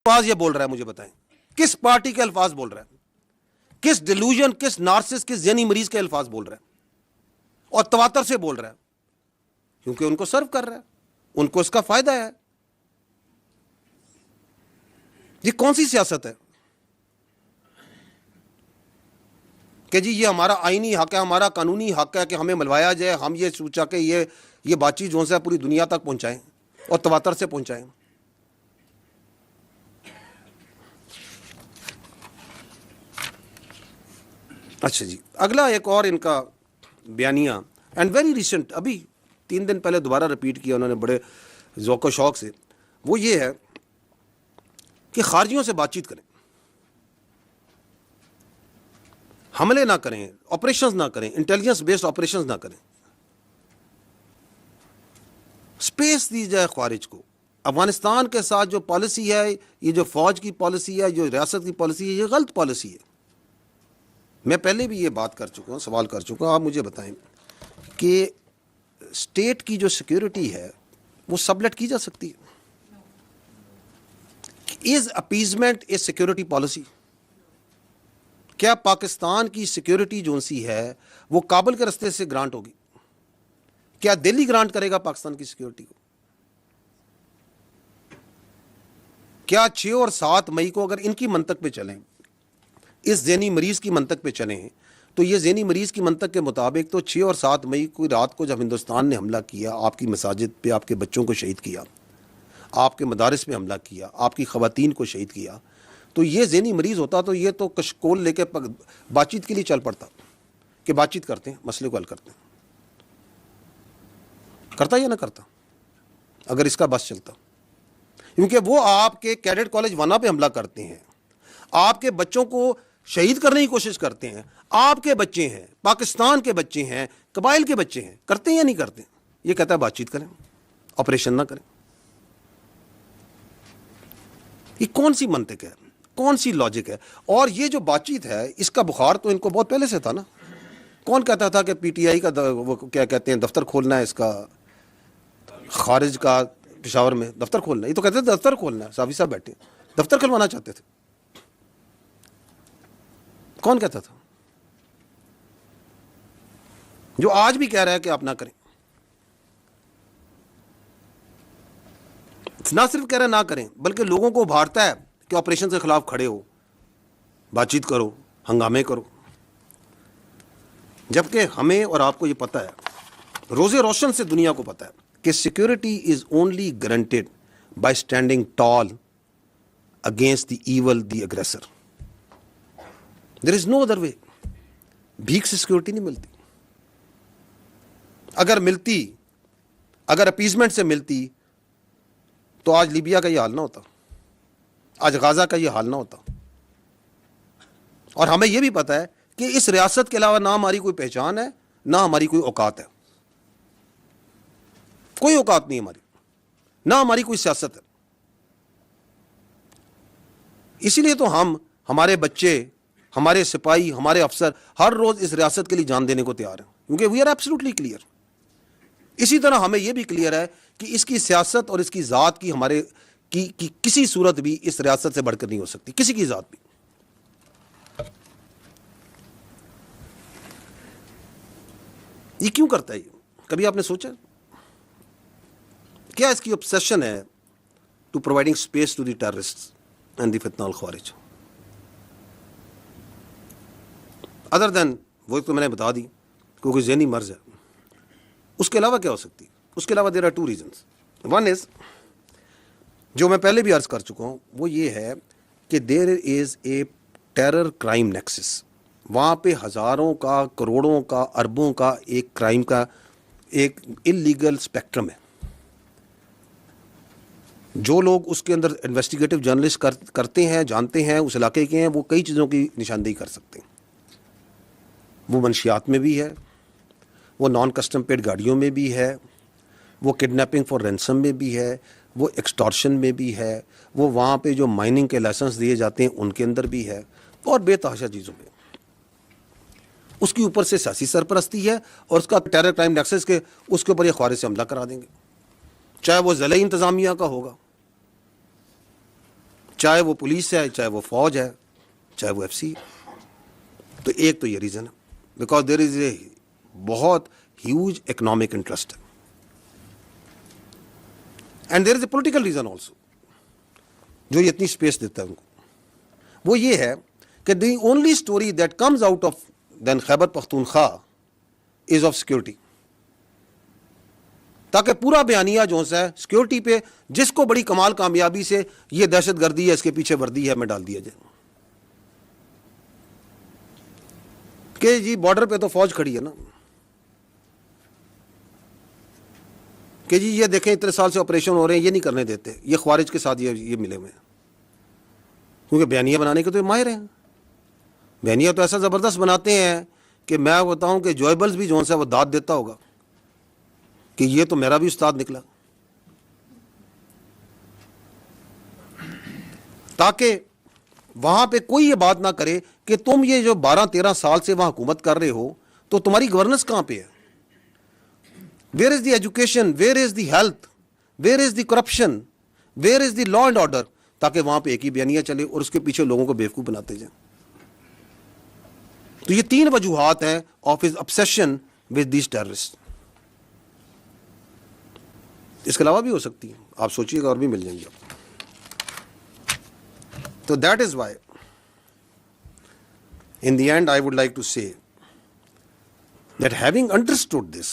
الفاظ یہ بول رہا ہے مجھے بتائیں, کس پارٹی کے الفاظ بول رہا ہے, کس ڈیلوژن, کس نارسس, کس ذہنی مریض کے الفاظ بول رہا ہے, اور تواتر سے بول رہا ہے, کیونکہ ان کو سرو کر رہا ہے, ان کو اس کا فائدہ ہے. یہ کون سی سیاست ہے کہ جی یہ ہمارا آئینی حق ہے, ہمارا قانونی حق ہے کہ ہمیں ملوایا جائے, ہم یہ سوچا کہ یہ بات چیت جو ہے پوری دنیا تک پہنچائیں اور تواتر سے پہنچائیں. اچھا جی, اگلا ایک اور ان کا بیانیہ اینڈ ویری ریسنٹ, ابھی 3 دن پہلے دوبارہ رپیٹ کیا انہوں نے بڑے ذوق و شوق سے, وہ یہ ہے کہ خارجیوں سے بات چیت کریں, حملے نہ کریں, آپریشنز نہ کریں, انٹیلیجنس بیسڈ آپریشنز نہ کریں, سپیس دی جائے خارج کو. افغانستان کے ساتھ جو پالیسی ہے, یہ جو فوج کی پالیسی ہے, جو ریاست کی پالیسی ہے, یہ غلط پالیسی ہے. میں پہلے بھی یہ بات کر چکا ہوں, سوال کر چکا ہوں, آپ مجھے بتائیں کہ اسٹیٹ کی جو سیکیورٹی ہے وہ سبلیٹ کی جا سکتی ہے؟ از اپیزمنٹ اے سیکیورٹی پالیسی؟ کیا پاکستان کی سیکیورٹی جو سی ہے وہ کابل کے رستے سے گرانٹ ہوگی؟ کیا دہلی گرانٹ کرے گا پاکستان کی سیکیورٹی کو؟ کیا 6 اور 7 مئی کو اگر ان کی منطق پہ چلیں, اس ذہنی مریض کی منطق پہ چلیں, تو یہ ذہنی مریض کی منطق کے مطابق تو 6 اور 7 مئی کو رات کو جب ہندوستان نے حملہ کیا, آپ کی مساجد پہ آپ کے بچوں کو شہید کیا, آپ کے مدارس پہ حملہ کیا, آپ کی خواتین کو شہید کیا, تو یہ ذہنی مریض ہوتا تو یہ تو کشکول لے کے بات چیت کے لیے چل پڑتا کہ بات چیت کرتے ہیں, مسئلے کو حل کرتے ہیں. کرتا یا نہ کرتا اگر اس کا بس چلتا؟ کیونکہ وہ آپ کے کیڈٹ کالج وانا پہ حملہ کرتے ہیں, آپ کے بچوں کو شہید کرنے کی کوشش کرتے ہیں, آپ کے بچے ہیں, پاکستان کے بچے ہیں, قبائل کے بچے ہیں, کرتے ہیں یا نہیں کرتے؟ یہ کہتا ہے بات چیت کریں, آپریشن نہ کریں. یہ کون سی منطق ہے, کون سی لاجک ہے؟ اور یہ جو بات چیت ہے اس کا بخار تو ان کو بہت پہلے سے تھا نا. کون کہتا تھا کہ پی ٹی آئی کا وہ کیا کہتے ہیں دفتر کھولنا ہے, اس کا خارج کا پشاور میں دفتر کھولنا ہے, یہ تو کہتے تھے دفتر کھولنا ہے, صافی صاحب بیٹھے دفتر کھلوانا چاہتے تھے. کون کہتا تھا؟ جو آج بھی کہہ رہا ہے کہ آپ نہ کریں. نہ صرف کہہ رہا ہے نہ کریں, بلکہ لوگوں کو ابھارتا ہے کہ آپریشن کے خلاف کھڑے ہو, بات چیت کرو, ہنگامے کرو. جبکہ ہمیں اور آپ کو یہ پتہ ہے, روزے روشن سے دنیا کو پتہ ہے کہ security is only guaranteed by standing tall against the evil, the aggressor. There is no other way. بھیک سے سیکورٹی نہیں ملتی. اگر ملتی, اگر اپیزمنٹ سے ملتی تو آج لیبیا کا یہ حال نہ ہوتا, آج غازہ کا یہ حال نہ ہوتا. اور ہمیں یہ بھی پتہ ہے کہ اس ریاست کے علاوہ نہ ہماری کوئی پہچان ہے, نہ ہماری کوئی اوقات ہے. کوئی اوقات نہیں ہماری, نہ ہماری کوئی سیاست ہے. اسی لیے تو ہم, ہمارے بچے, ہمارے سپاہی, ہمارے افسر ہر روز اس ریاست کے لیے جان دینے کو تیار ہیں, کیونکہ وی آر ایبسلیوٹلی کلیئر. اسی طرح ہمیں یہ بھی کلیئر ہے کہ اس کی سیاست اور اس کی ذات کی ہمارے کی کسی صورت بھی اس ریاست سے بڑھ کر نہیں ہو سکتی, کسی کی ذات بھی. یہ کیوں کرتا ہے؟ کبھی آپ نے سوچا کیا اس کی obsession ہے to providing space to the terrorists and the فتنہ الخوارج؟ ادر دین وہ تو میں نے بتا دی کیونکہ ذہنی مرض ہے. اس کے علاوہ کیا ہو سکتی؟ اس کے علاوہ there are 2 reasons. One is, جو میں پہلے بھی عرض کر چکا ہوں, وہ یہ ہے کہ دیر از اے ٹیرر کرائم نیکسس. وہاں پہ ہزاروں کا, کروڑوں کا, اربوں کا ایک کرائم کا ایک انلیگل اسپیکٹرم ہے. جو لوگ اس کے اندر انویسٹیگیٹو جرنلسٹ کرتے ہیں, جانتے ہیں, اس علاقے کے ہیں, وہ کئی چیزوں کی نشاندہی کر سکتے ہیں. وہ منشیات میں بھی ہے, وہ نان کسٹم پیڈ گاڑیوں میں بھی ہے, وہ کڈنیپنگ فار رینسم میں بھی ہے, وہ ایکسٹارشن میں بھی ہے, وہ وہاں پہ جو مائننگ کے لائسنس دیے جاتے ہیں ان کے اندر بھی ہے, اور بے تحاشا چیزوں میں. اس کی اوپر سے سیاسی سرپرستی ہے, اور اس کا ٹیرر کرائم نیکسس کے اس کے اوپر یہ خوارج سے حملہ کرا دیں گے, چاہے وہ ضلعی انتظامیہ کا ہوگا, چاہے وہ پولیس ہے، چاہے وہ فوج ہے، چاہے وہ ایف سی ہے. تو ایک تو یہ ریزن ہے، بیکاز دیر از اے بہت ہیوج اکنامک انٹرسٹ ہے. And there is a political reason also جو یہ اتنی اسپیس دیتا ہے ان کو. وہ یہ ہے کہ the only story that comes out of then Khyber Pakhtunkhwa is of security. تاکہ پورا بیانیہ جو ہے سیکورٹی پہ، جس کو بڑی کمال کامیابی سے یہ دہشت گردی ہے، اس کے پیچھے وردی ہے، میں ڈال دیا جائے کہ جی بارڈر پہ تو فوج کھڑی ہے نا، کہ جی یہ دیکھیں اتنے سال سے آپریشن ہو رہے ہیں، یہ نہیں کرنے دیتے، یہ خوارج کے ساتھ یہ ملے ہوئے ہیں. کیونکہ بیانیہ بنانے کے تو یہ ماہر ہیں. بیانیہ تو ایسا زبردست بناتے ہیں کہ میں بتاؤں کہ جوائبلز بھی جو ہے وہ داد دیتا ہوگا کہ یہ تو میرا بھی استاد نکلا. تاکہ وہاں پہ کوئی یہ بات نہ کرے کہ تم یہ جو 12-13 سال سے وہاں حکومت کر رہے ہو تو تمہاری گورننس کہاں پہ ہے؟ Where is the education, where is the health, where is the corruption, where is the law and order? تاکہ وہاں پہ ایک ہی بیانیہ چلے اور اس کے پیچھے لوگوں کو بیوقوف بناتے جائیں. تو یہ 3 وجوہات ہیں of his obsession with these terrorists. اس کے علاوہ بھی ہو سکتی ہیں، آپ سوچیے گا اور بھی مل جائیں گے آپ. تو that is why in the end I would like to say that having understood this,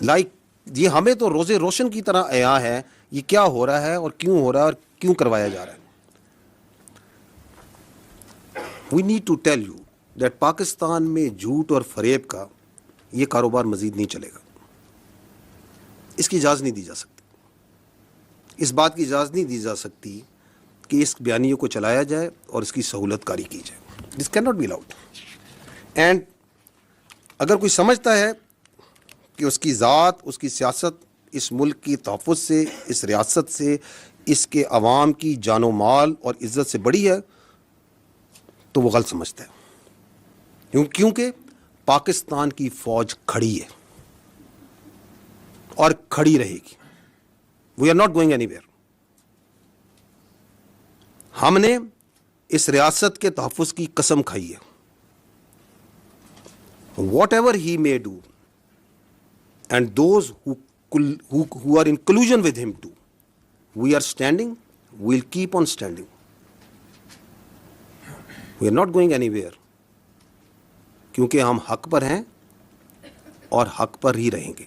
like یہ ہمیں تو روزے روشن کی طرح عیاں ہے یہ کیا ہو رہا ہے اور کیوں ہو رہا ہے اور کیوں کروایا جا رہا ہے. We need to tell you that Pakistan میں جھوٹ اور فریب کا یہ کاروبار مزید نہیں چلے گا. اس کی اجازت نہیں دی جا سکتی. اس بات کی اجازت نہیں دی جا سکتی کہ اس بیانیے کو چلایا جائے اور اس کی سہولت کاری کی جائے. This can not be allowed. And اگر کوئی سمجھتا ہے کہ اس کی ذات، اس کی سیاست اس ملک کی تحفظ سے، اس ریاست سے، اس کے عوام کی جان و مال اور عزت سے بڑی ہے تو وہ غلط سمجھتا ہے. کیونکہ پاکستان کی فوج کھڑی ہے اور کھڑی رہے گی. We are not going anywhere. ہم نے اس ریاست کے تحفظ کی قسم کھائی ہے. What ever he may do and those who are in collusion with him too, we are standing, we'll keep on standing. We are not going anywhere. کیونکہ ہم حق پر ہیں اور حق پر ہی رہیں گے.